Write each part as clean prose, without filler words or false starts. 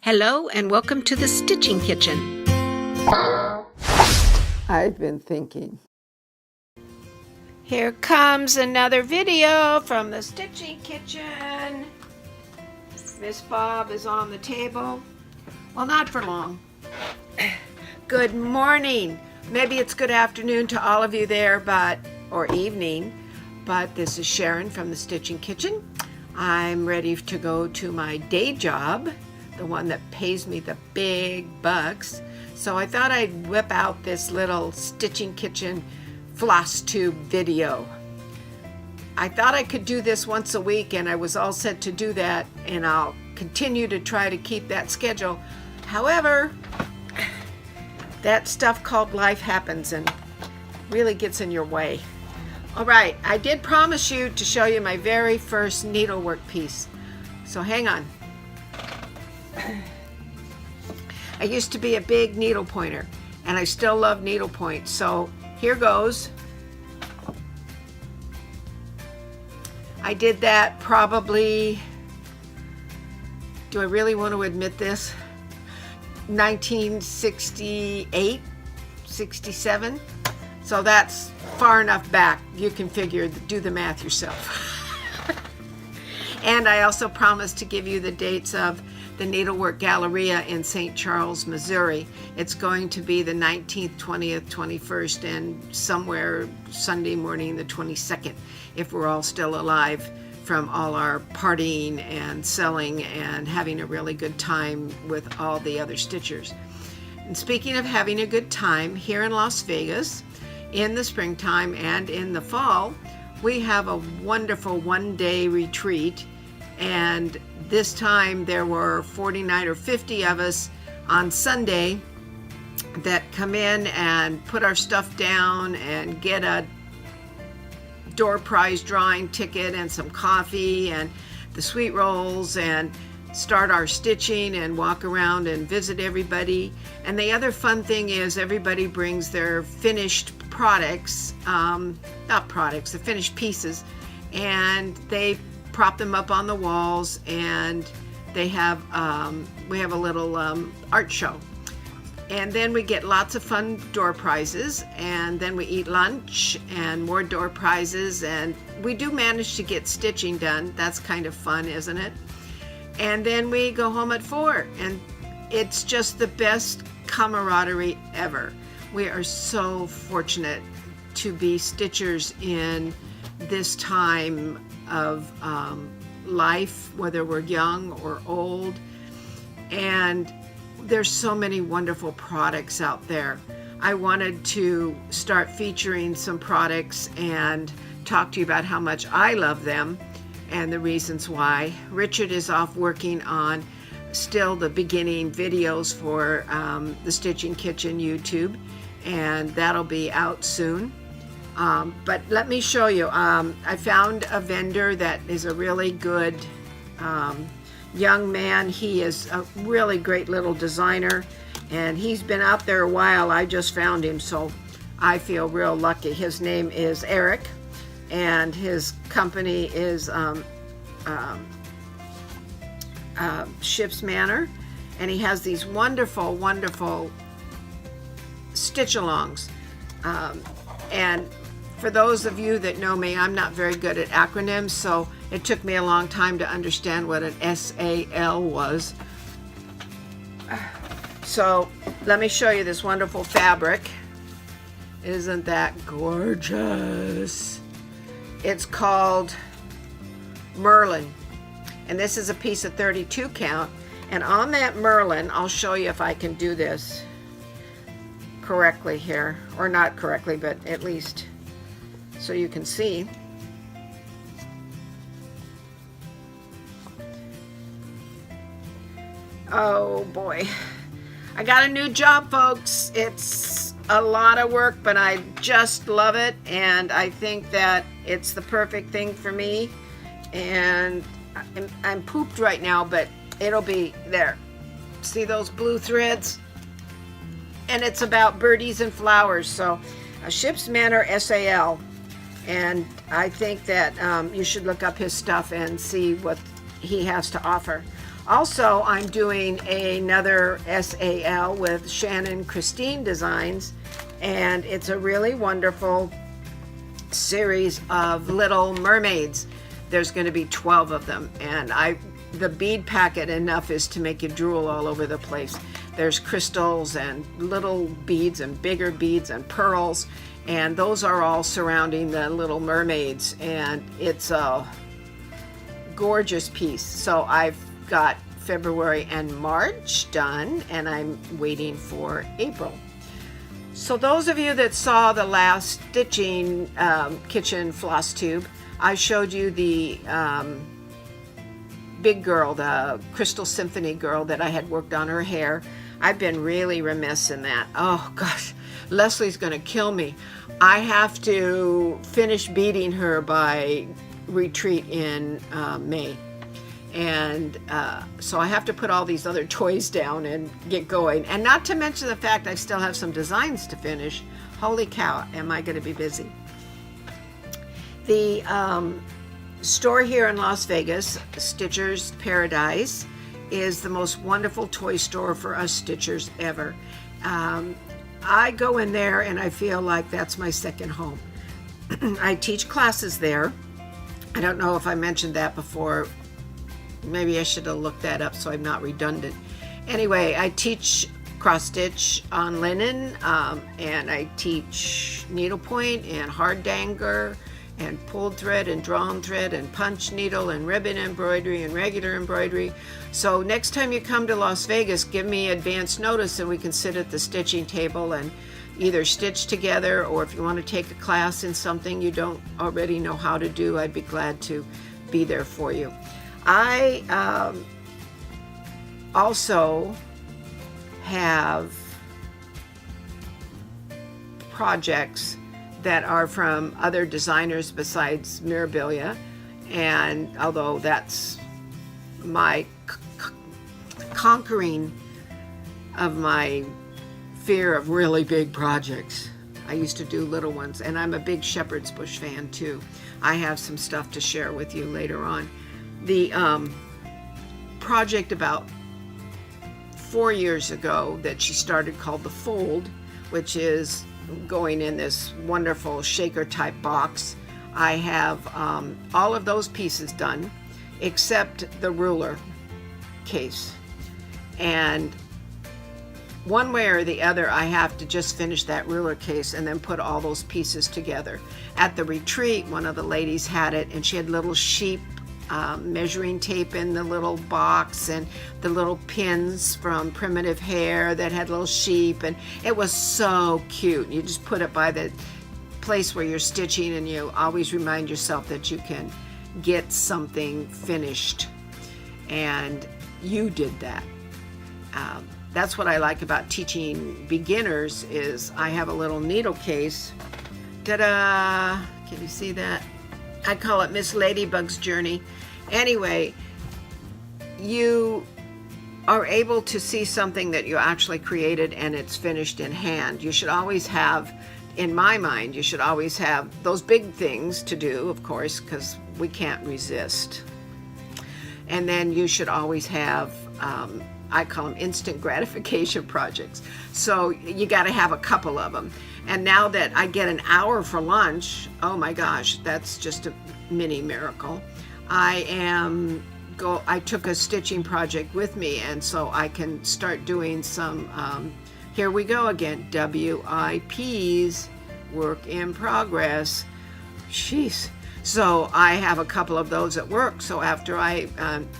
Hello and welcome to the Stitching Kitchen. I've been thinking. Here comes another video from the Stitching Kitchen. Miss Bob is on the table. Well, not for long. Good morning. Maybe it's good afternoon to all of you there, or evening, but this is Sharon from the Stitching Kitchen. I'm ready to go to my day job, the one that pays me the big bucks. So I thought I'd whip out this little Stitching Kitchen Floss Tube video. I thought I could do this once a week, and I was all set to do that, and I'll continue to try to keep that schedule. However, that stuff called life happens and really gets in your way. All right, I did promise you to show you my very first needlework piece, so hang on. I used to be a big needle pointer, and I still love needlepoint, so here goes. I did that probably, do I really want to admit this? 1968, 67. So that's far enough back. You can do the math yourself. And I also promised to give you the dates of the Needlework Galleria in St. Charles, Missouri. It's going to be the 19th, 20th, 21st, and somewhere Sunday morning, the 22nd, if we're all still alive from all our partying and selling and having a really good time with all the other stitchers. And speaking of having a good time, here in Las Vegas, in the springtime and in the fall, we have a wonderful one-day retreat, and this time there were 49 or 50 of us on Sunday that come in and put our stuff down and get a door prize drawing ticket and some coffee and the sweet rolls and start our stitching and walk around and visit everybody. And the other fun thing is everybody brings their finished products, the finished pieces, and they prop them up on the walls, and they have we have a little art show. And then we get lots of fun door prizes, and then we eat lunch and more door prizes, and we do manage to get stitching done. That's kind of fun, isn't it? And then we go home at 4, and it's just the best camaraderie ever. We are so fortunate to be stitchers in this time of life, whether we're young or old. And there's so many wonderful products out there. I wanted to start featuring some products and talk to you about how much I love them and the reasons why. Richard is off working on still the beginning videos for the Stitching Kitchen YouTube, and that'll be out soon. But let me show you. I found a vendor that is a really good young man. He is a really great little designer, and he's been out there a while. I just found him, so I feel real lucky. His name is Eric, and his company is Ship's Manor, and he has these wonderful, wonderful stitch-alongs. And for those of you that know me, I'm not very good at acronyms, so it took me a long time to understand what an SAL was. So let me show you this wonderful fabric. Isn't that gorgeous? It's called Merlin, and this is a piece of 32 count. And on that Merlin, I'll show you if I can do this correctly here, or not correctly, but at least so you can see. Oh boy, I got a new job, folks. It's a lot of work, but I just love it, and I think that it's the perfect thing for me. And I'm pooped right now, but it'll be there. See those blue threads? And it's about birdies and flowers. So a Ship's Manor SAL, and I think that you should look up his stuff and see what he has to offer. Also, I'm doing another SAL with Shannon Christine Designs, and it's a really wonderful series of little mermaids. There's going to be 12 of them, and the bead packet enough is to make you drool all over the place. There's crystals and little beads and bigger beads and pearls, and those are all surrounding the little mermaids, and it's a gorgeous piece. So I've got February and March done, and I'm waiting for April. So those of you that saw the last StitchingKitchn floss tube, I showed you the big girl, the Crystal Symphony girl that I had worked on her hair. I've been really remiss in that. Oh gosh, Leslie's gonna kill me. I have to finish beading her by retreat in May. And so I have to put all these other toys down and get going. And not to mention the fact I still have some designs to finish. Holy cow, am I going to be busy. The store here in Las Vegas, Stitcher's Paradise, is the most wonderful toy store for us Stitchers ever. I go in there and I feel like that's my second home. I teach classes there. I don't know if I mentioned that before. Maybe I should have looked that up so I'm not redundant. Anyway, I teach cross stitch on linen, and I teach needlepoint and hard danger and pulled thread and drawn thread and punch needle and ribbon embroidery and regular embroidery. So next time you come to Las Vegas, give me advance notice and we can sit at the stitching table and either stitch together, or if you want to take a class in something you don't already know how to do, I'd be glad to be there for you. I also have projects that are from other designers besides Mirabilia, and although that's my conquering of my fear of really big projects. I used to do little ones, and I'm a big shepherd's bush fan too. I have some stuff to share with you later on. The project about 4 years ago that she started called The Fold, which is going in this wonderful shaker type box. I have all of those pieces done except the ruler case. And one way or the other, I have to just finish that ruler case and then put all those pieces together. At the retreat, one of the ladies had it, and she had little sheep measuring tape in the little box, and the little pins from Primitive Hair that had little sheep, and it was so cute. You just put it by the place where you're stitching, and you always remind yourself that you can get something finished, and you did that. That's what I like about teaching beginners is I have a little needle case. Ta-da! Can you see that? I call it Miss Ladybug's Journey. Anyway, you are able to see something that you actually created and it's finished in hand. You should always have, in my mind, you should always have those big things to do, of course, because we can't resist. And then you should always have, I call them instant gratification projects. So you got to have a couple of them. And now that I get an hour for lunch, oh my gosh, that's just a mini miracle. I took a stitching project with me, and so I can start doing some, here we go again, WIPs, work in progress. Jeez. So I have a couple of those at work, so after I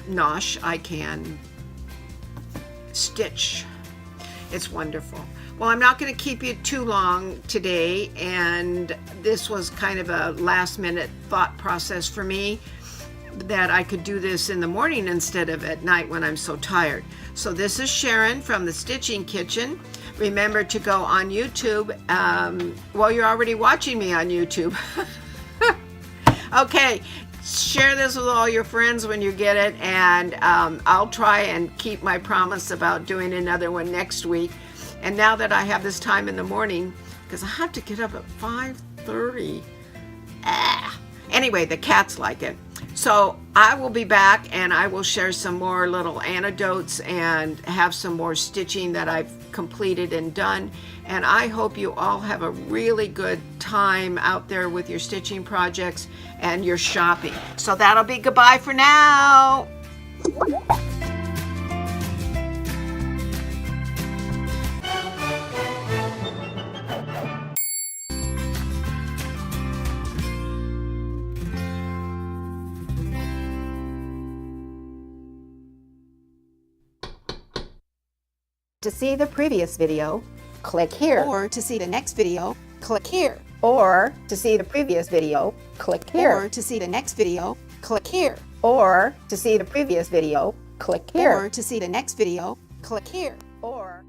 nosh, I can stitch. It's wonderful. Well, I'm not going to keep you too long today, and this was kind of a last minute thought process for me that I could do this in the morning instead of at night when I'm so tired. So this is Sharon from the Stitching Kitchen. Remember to go on YouTube. Well, you're already watching me on YouTube. Okay, share this with all your friends when you get it, and I'll try and keep my promise about doing another one next week. And now that I have this time in the morning, because I have to get up at 5:30. Anyway, the cats like it. So I will be back and I will share some more little anecdotes and have some more stitching that I've completed and done. And I hope you all have a really good time out there with your stitching projects and your shopping. So that'll be goodbye for now. To see the previous video, click here. Or to see the next video, click here. Or to see the previous video, click here. Or to see the next video, click here. Or to see the previous video, click here. Or to see the next video, click here. Or